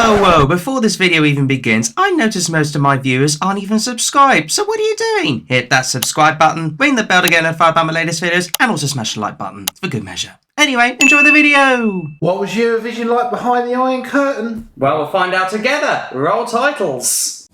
Whoa, before this video even begins, I notice most of my viewers aren't even subscribed, so what are you doing? Hit that subscribe button, ring the bell to get notified about my latest videos, and also smash the like button for good measure. Anyway, enjoy the video! What was Eurovision like behind the Iron Curtain? Well, we'll find out together. Roll titles.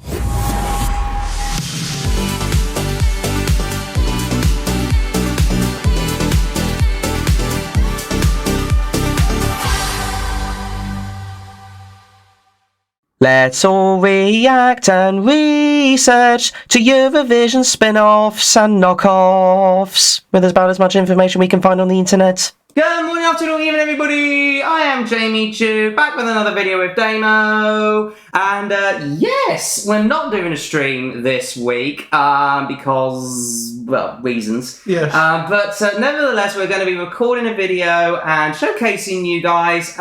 Let's all react and research to Eurovision spin-offs and knockoffs with about as much information we can find on the internet. Good morning, afternoon, evening, everybody. I am Jamie Chu, back with another video with Damo. And yes, we're not doing a stream this week because, well, reasons. Yes. But nevertheless, we're going to be recording a video and showcasing you guys.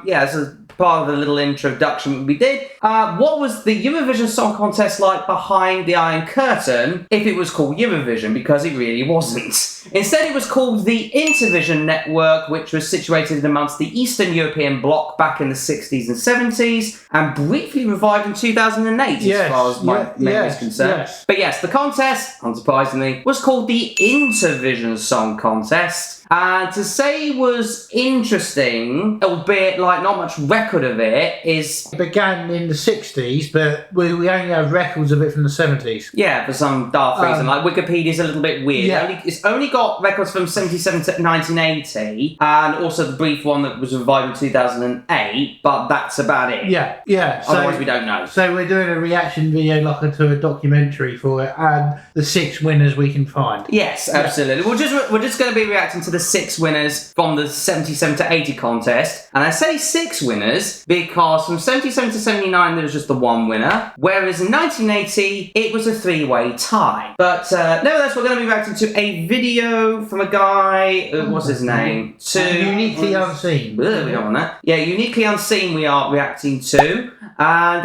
This is part of the little introduction we did. What was the Eurovision Song Contest like behind the Iron Curtain if it was called Eurovision? Because it really wasn't. Instead, it was called the Intervision network, which was situated amongst the Eastern European bloc back in the 60s and 70s, and briefly revived in 2008, as far as my memory is concerned. Yes. But yes, the contest, unsurprisingly, was called the Intervision Song Contest. And to say it was interesting, albeit like not much record of it, is... It began in the 60s, but we only have records of it from the 70s. Yeah, for some daft reason. Like, Wikipedia's a little bit weird. Yeah. It's only got records from 77 to 1980, and also the brief one that was revived in 2008, but that's about it. Yeah. Otherwise, we don't know. So we're doing a reaction video like to a documentary for it, and the 6 winners we can find. Yes, absolutely. Yeah. We're just going to be reacting to the 6 winners from the 77 to 80 contest. And I say 6 winners because from 77 to 79 there was just the 1 winner, whereas in 1980 it was a 3-way tie. But nevertheless, we're going to be reacting to a video from a guy, what's his name? Uniquely Unseen. We don't want that. Yeah, Uniquely Unseen we are reacting to. And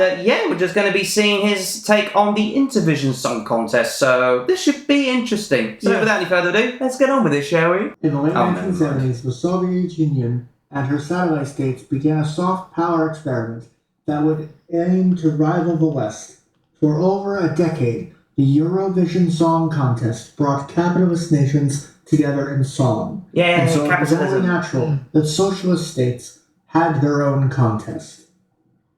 we're just going to be seeing his take on the Intervision Song Contest. So this should be interesting. So without any further ado, let's get on with it, shall we? In the late 1970s, the Soviet Union and her satellite states began a soft power experiment that would aim to rival the West. For over a decade, the Eurovision Song Contest brought capitalist nations together in song. And so it was only natural that socialist states had their own contest.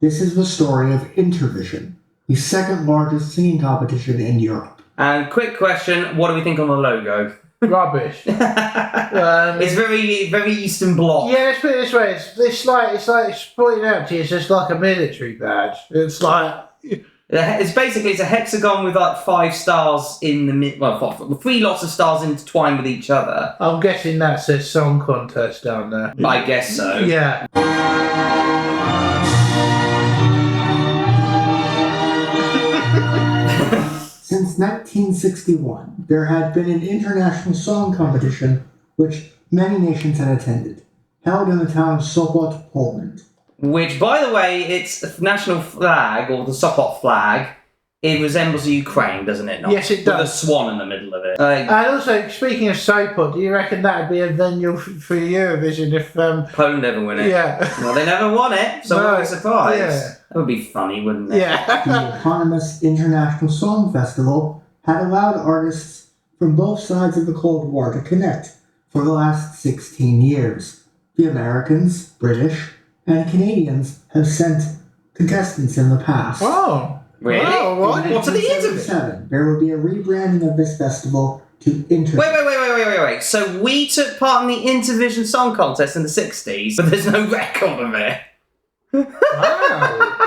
This is the story of Intervision, the second largest singing competition in Europe. And quick question, what do we think on the logo? Rubbish. It's very Eastern Bloc. Yeah, let's put it this way. It's pointing out to you, it's just like a military badge. It's like... It's basically a hexagon with like 5 stars in the mid. Well, 3 lots of stars intertwined with each other. I'm guessing that says song contest down there. I guess so. Yeah. Since 1961, there had been an international song competition which many nations had attended, held in the town of Sopot, Poland. Which, by the way, its national flag, or the Sopot flag, it resembles Ukraine, doesn't it? Yes, it does. With a swan in the middle of it. And also, speaking of Sopot, do you reckon that would be a venue for Eurovision if... Poland ever win it? Yeah. Well, they never won it, so I'm surprised. Yeah. That would be funny, wouldn't it? Yeah. The eponymous International Song Festival had allowed artists from both sides of the Cold War to connect for the last 16 years. The Americans, British, and Canadians have sent contestants in the past. Oh. Really? Oh, what? What's the Intervision? There will be a rebranding of this festival to Intervision. Wait. So we took part in the Intervision Song Contest in the 60s, but there's no record of it. Wow.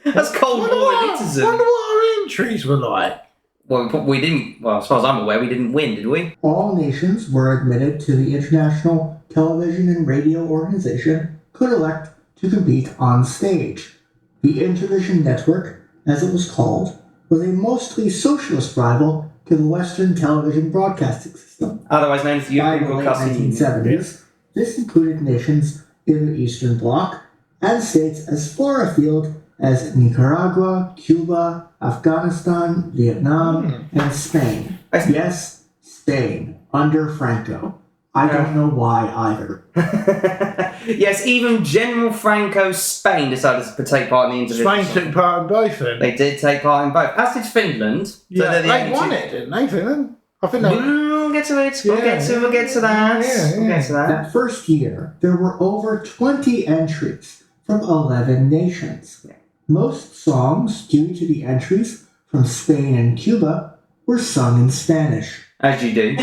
That's Cold War elitism. I wonder what our entries were like. Well, we didn't. Well, as far as I'm aware, we didn't win, did we? All nations were admitted to the International Television and Radio Organization could elect to compete on stage. The Intervision Network, as it was called, was a mostly socialist rival to the Western television broadcasting system. Otherwise known as the European Broadcasting Union. By the late 1970s, this included nations in the Eastern Bloc and states as far afield as Nicaragua, Cuba, Afghanistan, Vietnam, and Spain. Yes, Spain, under Franco. I don't know why either. Yes, even General Franco's Spain decided to take part in the Intervision. Spain took part in both then. They did take part in both, as did Finland. Yeah, they're the they only won two. it, didn't they, Finland? I think they... We'll get to it. We'll Yeah, get to that. yeah. We'll get to that. That first year, there were over 20 entries from 11 nations. Yeah. Most songs, due to the entries from Spain and Cuba, were sung in Spanish. As you do.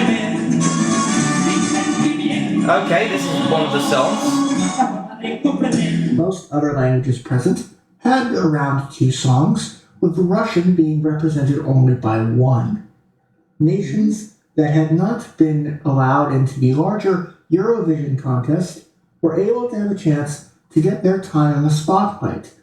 Okay, this is one of the songs. Most other languages present had around 2 songs, with Russian being represented only by 1. Nations that had not been allowed into the larger Eurovision contest were able to have a chance to get their time in the spotlight.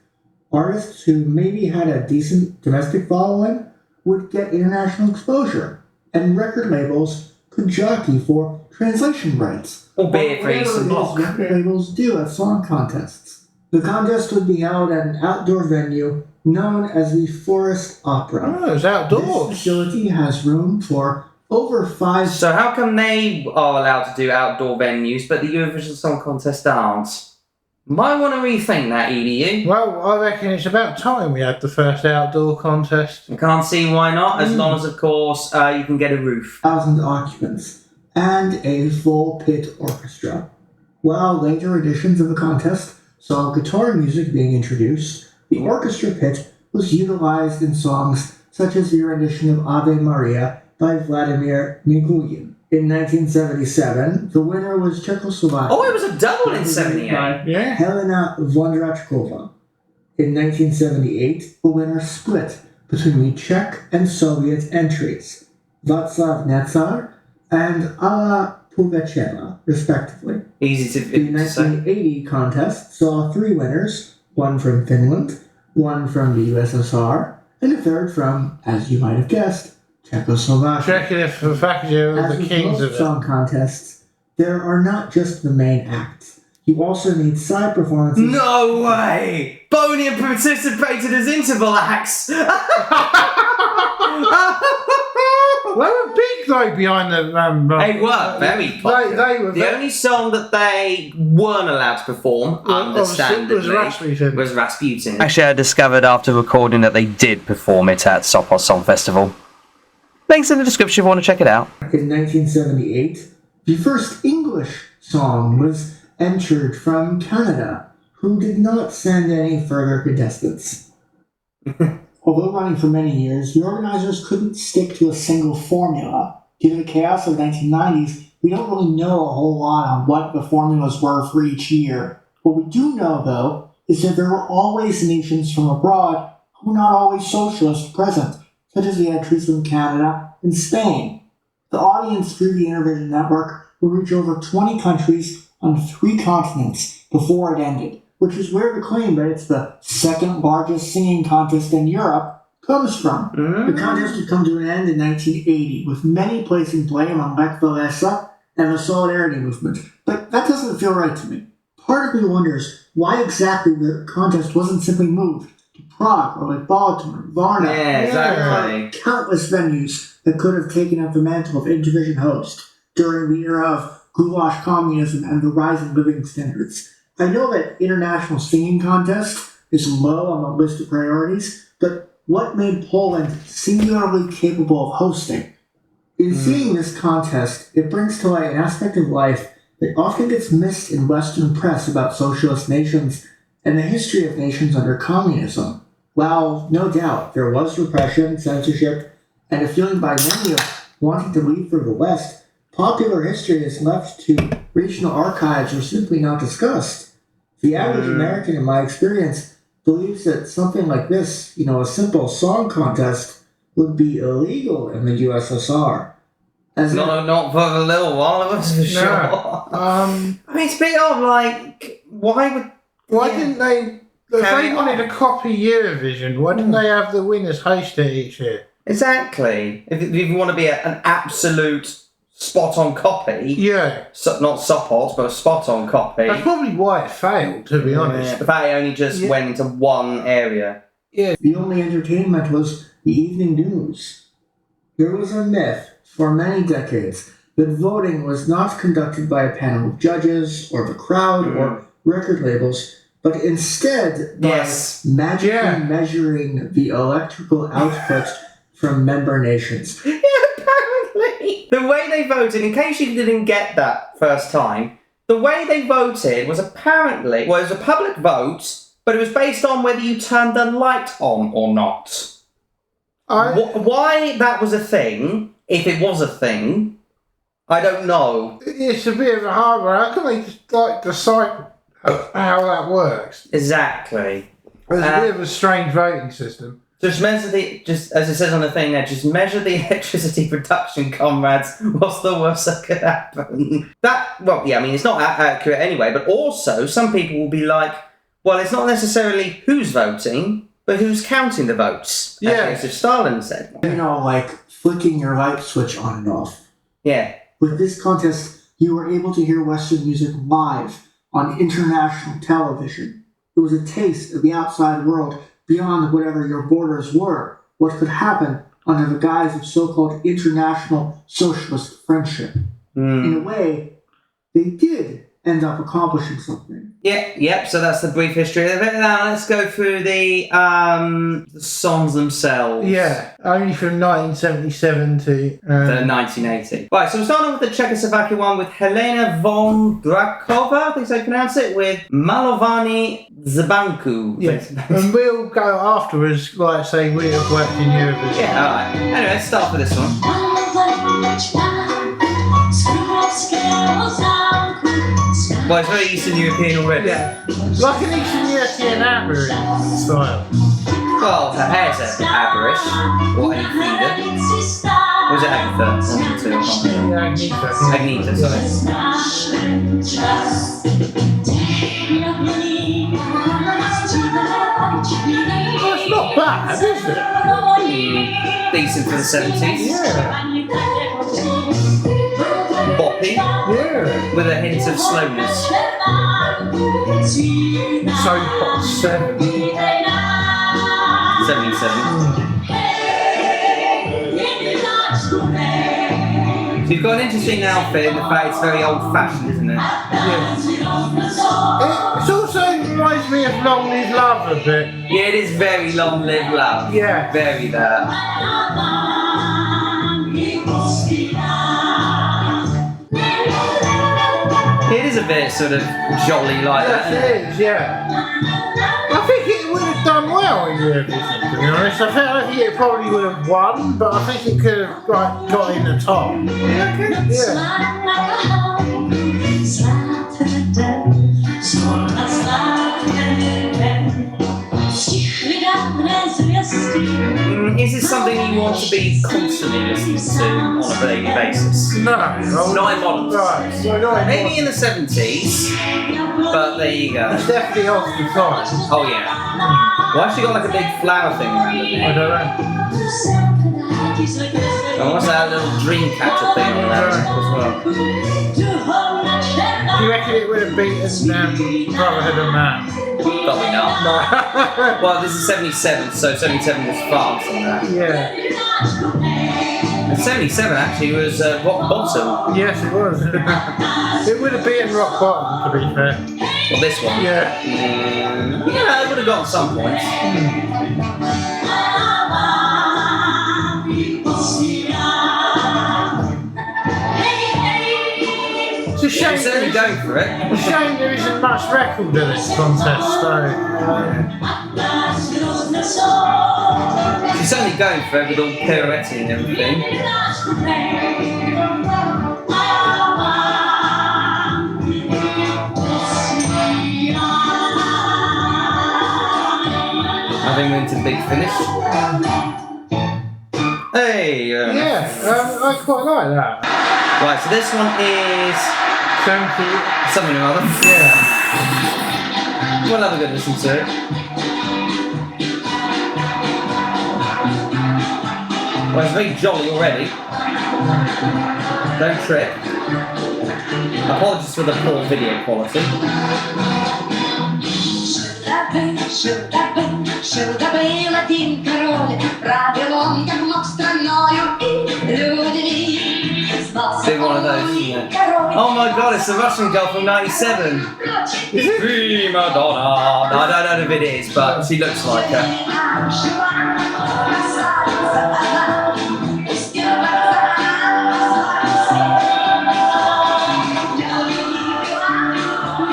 Artists who maybe had a decent domestic following would get international exposure, and record labels could jockey for translation rights. Albeit for Eastern Bloc. Record labels do at song contests. The contest would be held at an outdoor venue known as the Forest Opera. Oh, it was outdoors. This facility has room for over 5... So how come they are allowed to do outdoor venues, but the Eurovision Song Contest aren't? Might want to rethink that, EDU. Well, I reckon it's about time we had the first outdoor contest. I can't see why not, as long as, of course, you can get a roof. 1,000 occupants and a full pit orchestra. While later editions of the contest saw guitar music being introduced, the orchestra pit was utilized in songs such as the rendition of Ave Maria by Vladimir Migulin. In 1977, the winner was Czechoslovakia. Oh, it was a double in 78. Yeah. Helena Vondrachkova. In 1978, the winner split between the Czech and Soviet entries, Václav Nezar and Alla Pugacheva, respectively. Easy to The 1980 contest saw 3 winners, one from Finland, one from the USSR, and a third from, as you might have guessed, Czechoslovakia. Czechoslovakia are As the with kings of most it. song contests, there are not just the main acts. You also need side performances. No way! Boney participated as interval acts! They were big though behind the... They were very popular. They were The only song that they weren't allowed to perform, understandably, was Rasputin. Actually, I discovered after recording that they did perform it at Sopot Song Festival. Links in the description if you want to check it out. In 1978, the first English song was entered from Canada, who did not send any further contestants. Although running for many years, the organizers couldn't stick to a single formula. Due to the chaos of the 1990s, we don't really know a whole lot on what the formulas were for each year. What we do know, though, is that there were always nations from abroad who were not always socialist present, such as the entries from Canada and Spain. The audience through the Intervision network would reach over 20 countries on 3 continents before it ended, which is where the claim that it's the second largest singing contest in Europe comes from. The contest would come to an end in 1980, with many placing blame on Lech Walesa and the Solidarity movement. But that doesn't feel right to me. Part of me wonders why exactly the contest wasn't simply moved to Prague or like Baltimore, Varna. Yeah, exactly. Countless venues that could have taken up the mantle of Intervision host during the era of goulash communism and the rising living standards. I know that international singing contest is low on the list of priorities, but what made Poland singularly capable of hosting? In seeing this contest, it brings to light an aspect of life that often gets missed in Western press about socialist nations and the history of nations under communism. While, no doubt, there was repression, censorship, and a feeling by many of wanting to leave for the West, popular history is left to regional archives or simply not discussed. The average American, in my experience, believes that something like this, a simple song contest, would be illegal in the USSR. Not for a little while, that's for sure. I mean, it's a bit odd, Why didn't they... If they wanted to copy Eurovision, why didn't they have the winners host it each year? Exactly. If you want to be an absolute spot-on copy... Yeah. Not Sopot, but a spot-on copy... That's probably why it failed, to be honest. The fact it only just went into one area. Yeah. The only entertainment was the evening news. There was a myth for many decades that voting was not conducted by a panel of judges or the crowd or record labels, but instead by magically measuring the electrical output from member nations. Yeah, apparently. The way they voted, in case you didn't get that first time, the way they voted was apparently, it was a public vote, but it was based on whether you turned the light on or not. Why that was a thing, if it was a thing, I don't know. It's a bit of a hard one. How can they just decide how that works? Exactly. It's a bit of a strange voting system. Just measure just as it says on the thing there, just measure the electricity production, comrades. What's the worst that could happen? It's not accurate anyway, but also some people will be like, well, it's not necessarily who's voting, but who's counting the votes. As if Stalin said. Like flicking your light switch on and off. Yeah. With this contest, you were able to hear Western music live on international television. It was a taste of the outside world beyond whatever your borders were, what could happen under the guise of so-called international socialist friendship. In a way, they did end up accomplishing something. Yep, so that's the brief history of it. Now let's go through the songs themselves. Yeah, only from 1977 to... the 1980. Right, so we're starting with the Czechoslovakian one with Helena von Drakova, I think so you pronounce it, with Malovani Zbanku. Yeah, and we'll go afterwards, like say we have worked in Eurovision. Yeah, alright. Anyway, let's start with this one. Well, it's very Eastern European already. Yeah, like an Eastern European Irish style. Well, her hair's Irish, or Agnetha. Or is it Agnetha? Agnetha, sorry. Well, it's not bad, is it? Decent for the 70s. Yeah. Boppy. Yeah. With a hint of slowness. So hot 77. So you've got an interesting outfit in the fact it's very old-fashioned, isn't it? Yeah. It also reminds me of Long Live Love a bit. Yeah, it is very Long Live Love. Yeah. Very that. It is a bit sort of jolly like that. Yes, it is, yeah. I think it would have done well in Eurovision, to be honest. I think it probably would have won, but I think it could have got in the top. Yeah, okay. Is this something you want to be constantly listening to on a daily basis? No. Not in modern times. Maybe in the 70s, but there you go. It's definitely off the time. Oh yeah. Why has she got like a big flower thing around her I neck? don't know. And what's that little dream catcher thing around her as well? Do you reckon it would have beaten Brotherhood of Man? Probably not. No. Well, this is 77, so 77 was France on that. Yeah. And 77 actually was rock bottom. Yes, it was. It would have beaten Rock Bottom, to be fair. Well, this one. Yeah. Yeah, it would have got some points. It's a shame. She's certainly going for it. It's a shame there isn't much record in this contest, though. She's certainly going for it with all pirouetting and everything. I think we're into the big finish. Hey! I quite like that. Right, so this one is something or other. Yeah. We'll have a good listen to it. Well, it's very jolly already. Don't trip. Apologies for the poor video quality. Big one of those, isn't it? Oh my god, it's the Russian girl from '97. Prima donna. No, I don't know if it is, but she looks like her.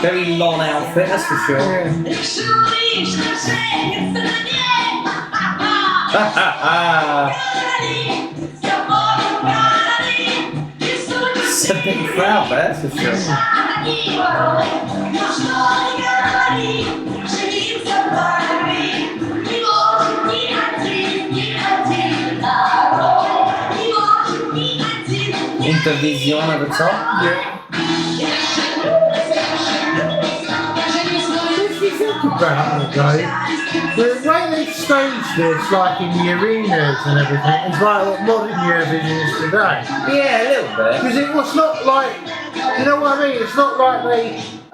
Very long outfit, that's for sure. It's a big crowd there, that's for sure. Intervision at the top. Yeah. If you think about it, though, the way they stage this, like in the arenas and everything, is like what modern Eurovision is today. Yeah, a little bit. Because it was not like, you know what I mean? It's not like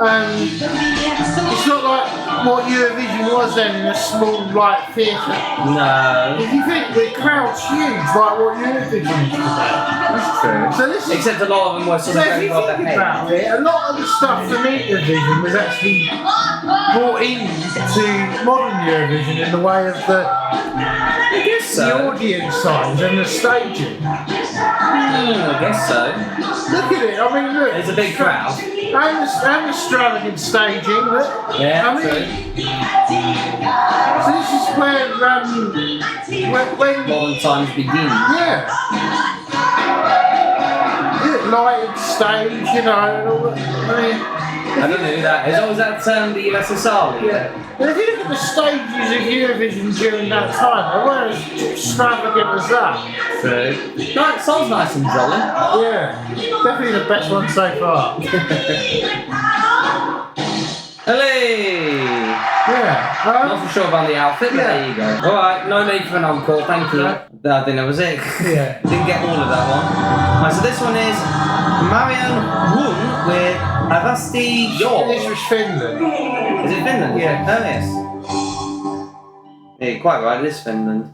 it's not like what Eurovision was then in a small, like, theatre. No. If you think the crowd's huge, like what Eurovision is today. That's true. So this is, Except a lot of them were sort so of if going you above their think head. about it, a lot of the stuff from Intervision was actually brought into modern Eurovision in the way of the So, audience size and the staging. I guess so. Look at it, I mean, look. It's a big crowd. And extravagant staging, look. Yeah, I mean, so this is when Modern times begin. yeah. Yeah, lighted stage, you know, and all that. I mean, I don't know who that is. Oh, was that the USSR leader? yeah. And if you look at the stages of Eurovision during that time, they weren't as extravagant as that. True. No, it sounds nice and jolly. Yeah, definitely the best one so far. Hello! Yeah. Not for sure about the outfit, but Yeah. there you go. Alright, no need for an encore, thank you. No. I think that was it. Yeah. Didn't get all of that one. Right, so this one is Marion Wun with Avasti York. This was Finland. Is it Finland? Yeah. Oh, yes. Yeah, quite right, it is Finland.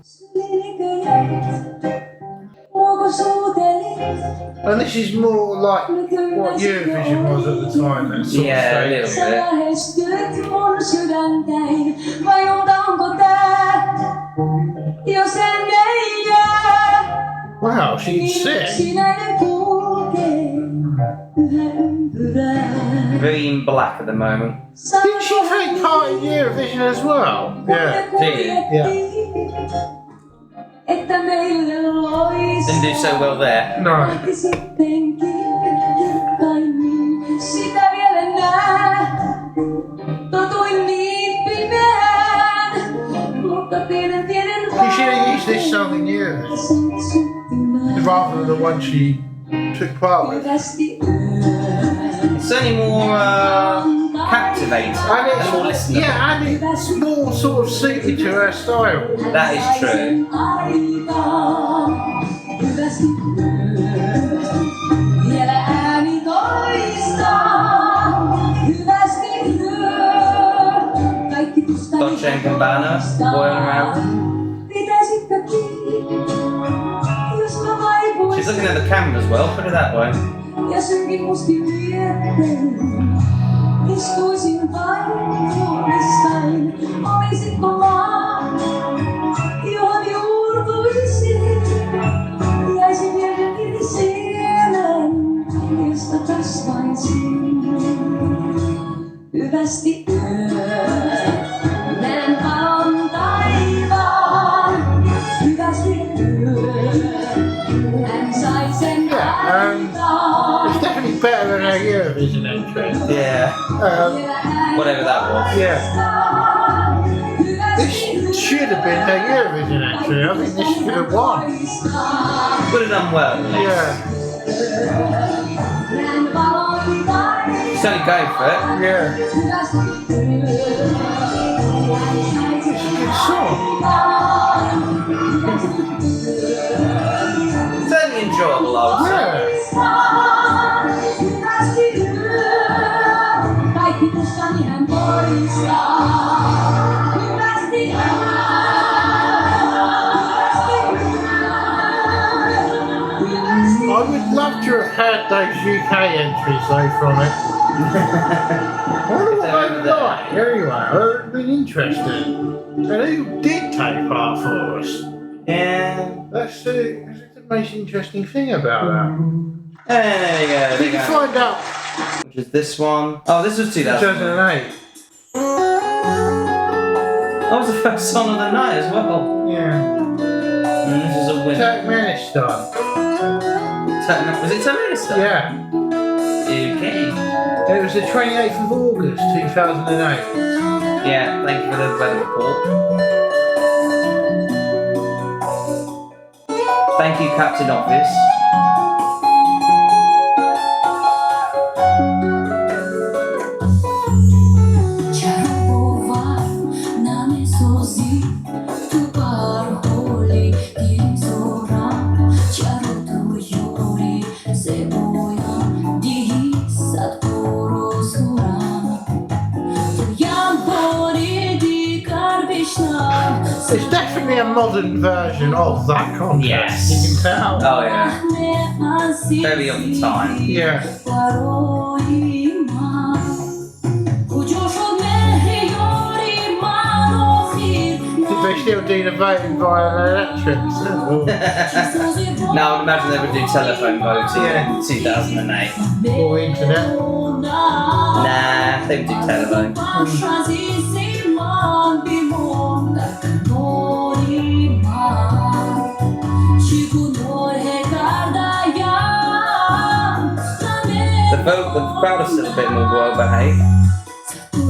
And this is more like what Eurovision was at the time. That sort Yeah, a of little stage. bit. Wow, she can sing. Very in black at the moment. Did she take part in Eurovision as well? Yeah. Yeah. Didn't do so well there. No. She should have used this song in Eurovision rather than the one she took part with. It's certainly more captivating and more listenable. Yeah, and it's more sort of suited to her style. That is true. Dolce and Gabbana, boiling around. She's looking at the camera as well, put it that way. Istuisin vain huomissain, olisitko vaan, johon juurtuisin, jäisin vielä kiinni sielen, josta kasvaisin. Hyvästi näen valon taivaan, hyvästi hän sai sen aikaan. It's definitely better than her Eurovision entry. Yeah, whatever that was. Yeah. This should have been her Eurovision entry. I think this should have won. Would have done well, at least. Yeah. She's only going for it. Yeah. It's a good song. Certainly enjoyable, I would say. Yeah. I would love to have heard those UK entries though from it. I wonder what they were like. Anyway, it would have been interesting. And who did take part for us? Yeah. That's the most interesting thing about that. There you go. We can find out. Which is this one. Oh, this was 2008. 2008. That was the first song of the night as well. Yeah. And this is a winner. Turkmenistan. Was it Turkmenistan? Yeah. Okay. It was the 28th of August 2008. Yeah, thank you for the weather report. Thank you, Captain Obvious. It's definitely a modern version of that contest. Yes. You can tell. Oh yeah. Very on the time. Yeah. Did they still do the voting via electrics? No, I would imagine they would do telephone voting Yeah. in 2008. Or internet? Nah, they would do telephone. The crowd is still a bit more well behaved.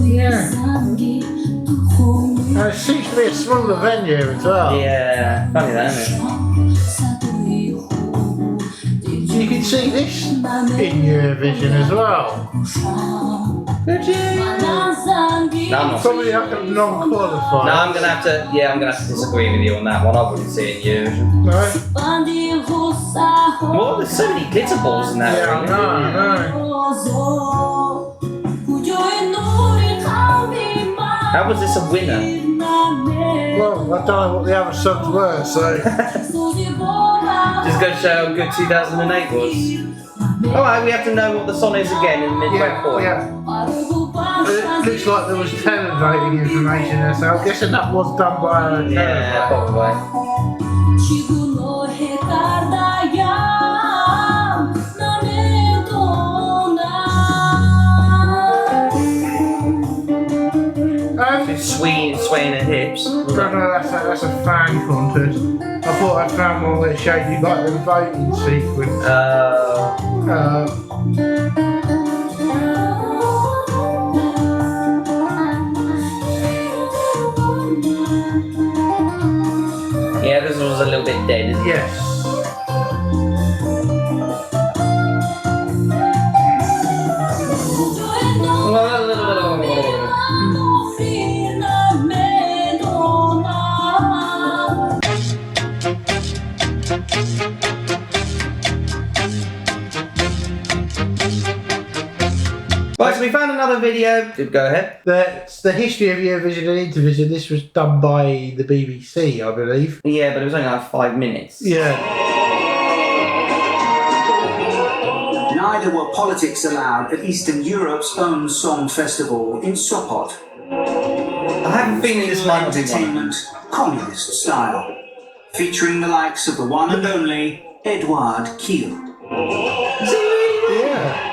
Yeah. It seems to be a smaller venue as well. Yeah, funny that, isn't it? You can see this in Eurovision as well. Could you? No, I'm not. Probably like a non-qualified. No, I'm gonna have to disagree with you on that one. I wouldn't see it in Eurovision. No? Well, there's so many glitter balls in that. Yeah, no. How was this a winner? Well, I don't know what the other songs were, so. Just go show how good 2008 was. Alright, we have to know what the song is again in the midway point. Yeah. It looks like there was televoting information there, so I'm guessing that was done by a Yeah, probably. Swaying her hips. No, that's a fan contest. I thought I found one where it showed you like the voting sequence. Yeah, this was a little bit dead, isn't it? Yes. Right, so we found another video. Go ahead. It's the history of Eurovision and Intervision. This was done by the BBC, I believe. Yeah, but it was only like 5 minutes. Yeah. Neither were politics allowed at Eastern Europe's own song festival in Sopot. I have a feeling this might not be one. Entertainment, communist style, featuring the likes of the one and only Edward Kiel. Yeah.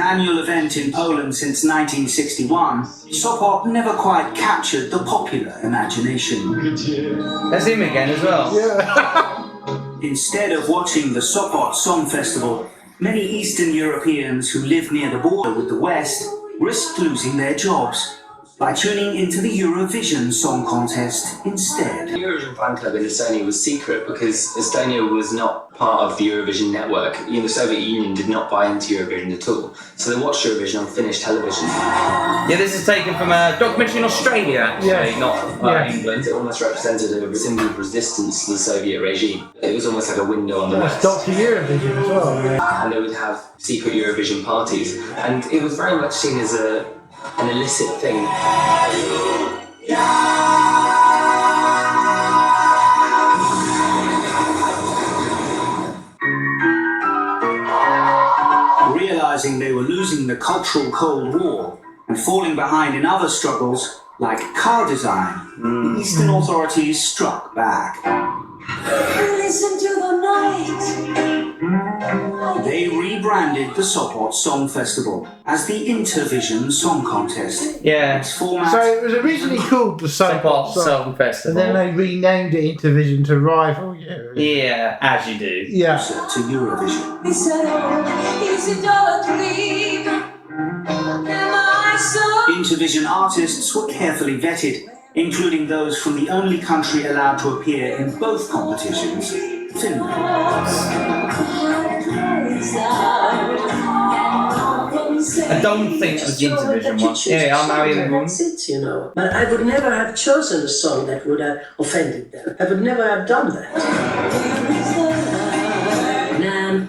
Annual event in Poland since 1961, Sopot never quite captured the popular imagination. That's him again as well. Yeah. Instead of watching the Sopot Song Festival, many Eastern Europeans who live near the border with the West risked losing their jobs by tuning into the Eurovision Song Contest instead. The Eurovision fan club in Estonia was secret because Estonia was not part of the Eurovision network. The Soviet Union did not buy into Eurovision at all. So they watched Eurovision on Finnish television. Yeah, this is taken from a documentary in Australia, actually, Yeah. not England. It almost represented a symbol of resistance to the Soviet regime. It was almost like a window on the That's West. Dr. Eurovision as well. And they would have secret Eurovision parties. And it was very much seen as an illicit thing. cultural Cold War and falling behind in other struggles like car design, the Eastern authorities struck back. Listen to the night. They rebranded the Sopot Song Festival as the Intervision Song Contest. Yeah. Its format So it was originally called the Sopot Song, Song and Festival. then they renamed it Intervision to rival Eurovision. Yeah, as you do. Yeah. closer to Eurovision. Is it all? Is it all a dream? Am I so? Intervision artists were carefully vetted, including those from the only country allowed to appear in both competitions, Finland. I don't think it was the Intervision one. Yeah, I'm Marion Moon. That's it, you know. But I would never have chosen a song that would have offended them. I would never have done that.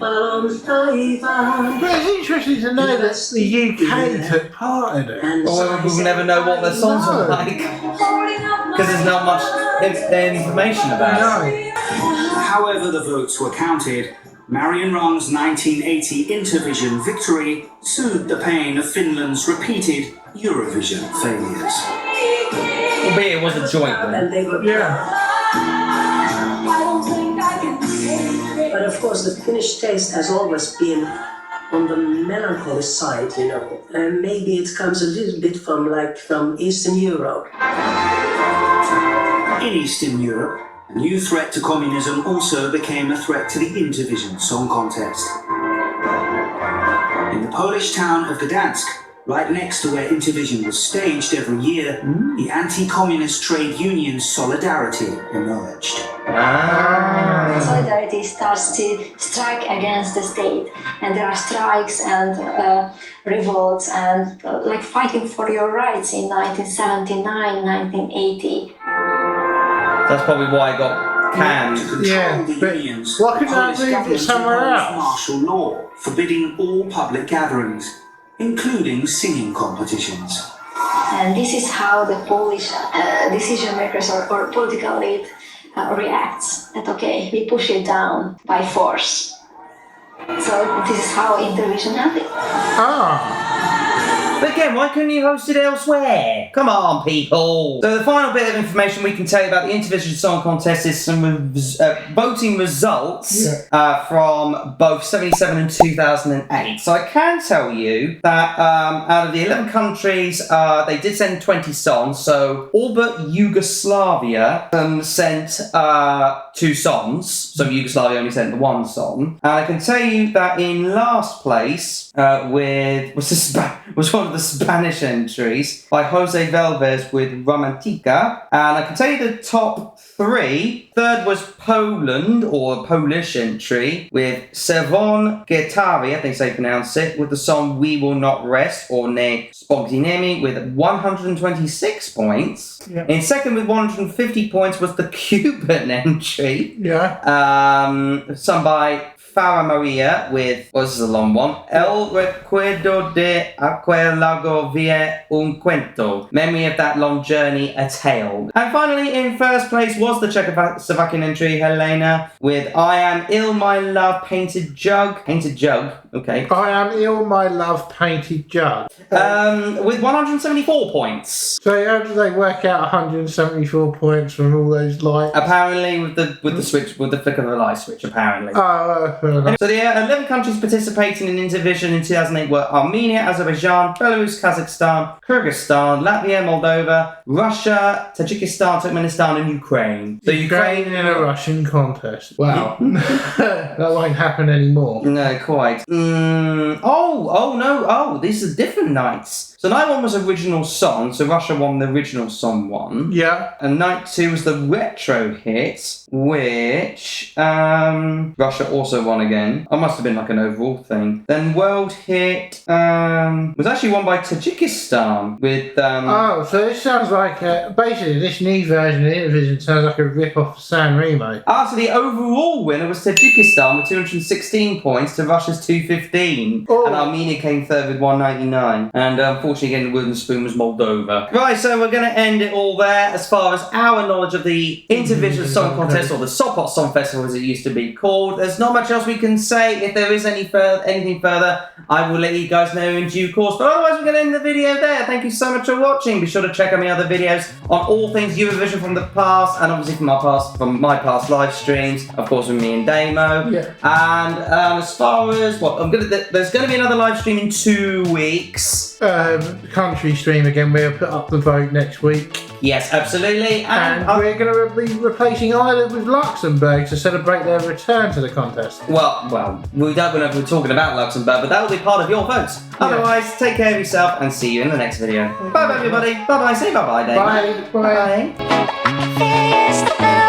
But it's interesting to know that the UK took part in it. Or we'll never know what their songs were like. Because there's not much information about it. However the votes were counted, Marion Wrong's 1980 Intervision victory soothed the pain of Finland's repeated Eurovision failures. Albeit it was a joint one. And they were But of course, the Finnish taste has always been on the melancholy side, you know. And maybe it comes a little bit from Eastern Europe. In Eastern Europe, a new threat to communism also became a threat to the Intervision Song Contest. In the Polish town of Gdansk, right next to where Intervision was staged every year, the anti-communist trade union Solidarity emerged. Solidarity starts to strike against the state, and there are strikes and revolts and like fighting for your rights in 1979, 1980. That's probably why I got canned. To control Yeah, the but unions, why the couldn't I Polish move it government somewhere imposed else? martial law forbidding all public gatherings, including singing competitions. And this is how the Polish decision makers or political elite reacts. That okay, we push it down by force. So this is how Intervision happened. Ah. But again, why couldn't you host it elsewhere? Come on, people. So the final bit of information we can tell you about the Intervision Song Contest is some voting results from both 77 and 2008. So I can tell you that out of the 11 countries, they did send 20 songs. So all but Yugoslavia sent 2 songs. So Yugoslavia only sent the 1 song. And I can tell you that in last place was one of the Spanish entries by Jose Velves with Romantica. And I can tell you the top 3. Third was Poland, or a Polish entry, with Czerwone Gietary, I think so you pronounce it, with the song We Will Not Rest, or Ne Spoczniemy, with 126 points. Yeah. In second with 150 points was the Cuban entry. Yeah. Sung by Farah Maria with, this is a long one, El Recuerdo de Aquel Vie un Cuento, Memory of That Long Journey, A Tale. And finally, in first place was the Czechoslovakian entry, Helena, with I Am Ill, My Love, Painted Jug, okay. I Am Ill, My Love, Painted Jug. With 174 points. So how do they work out 174 points from all those lights? Apparently with the switch, with the flick of the light switch, apparently. So the 11 countries participating in Intervision in 2008 were Armenia, Azerbaijan, Belarus, Kazakhstan, Kyrgyzstan, Latvia, Moldova, Russia, Tajikistan, Turkmenistan, and Ukraine. So Ukraine in a Russian contest. Wow. That won't happen anymore. No, quite. These are different nights. So night 1 was original song, so Russia won the original song one. Yeah. And night 2 was the retro hit, which Russia also won again. It must have been like an overall thing. Then world hit was actually won by Tajikistan with so this sounds like basically this new version of Intervision sounds like a rip-off of San Remo. so the overall winner was Tajikistan with 216 points to Russia's 215. Oh. And Armenia came third with 199. And unfortunately unfortunately, again, the wooden spoon was Moldova. Right, so we're going to end it all there as far as our knowledge of the Intervision Song Contest, or the Sopot Song Festival as it used to be called. There's not much else we can say. If there is anything further, I will let you guys know in due course. But otherwise, we're going to end the video there. Thank you so much for watching. Be sure to check out my other videos on all things Eurovision from the past, and obviously from my past live streams, of course with me and Damo. Yeah. And as far as there's going to be another live stream in 2 weeks. Country stream again. We'll put up the vote next week. Yes, absolutely. And we're going to be replacing Ireland with Luxembourg to celebrate their return to the contest. Well, we don't know if we're talking about Luxembourg, but that will be part of your votes. Yeah. Otherwise, take care of yourself and see you in the next video. Bye, everybody. Bye-bye. Say bye-bye, Dave. Bye. Bye. Bye.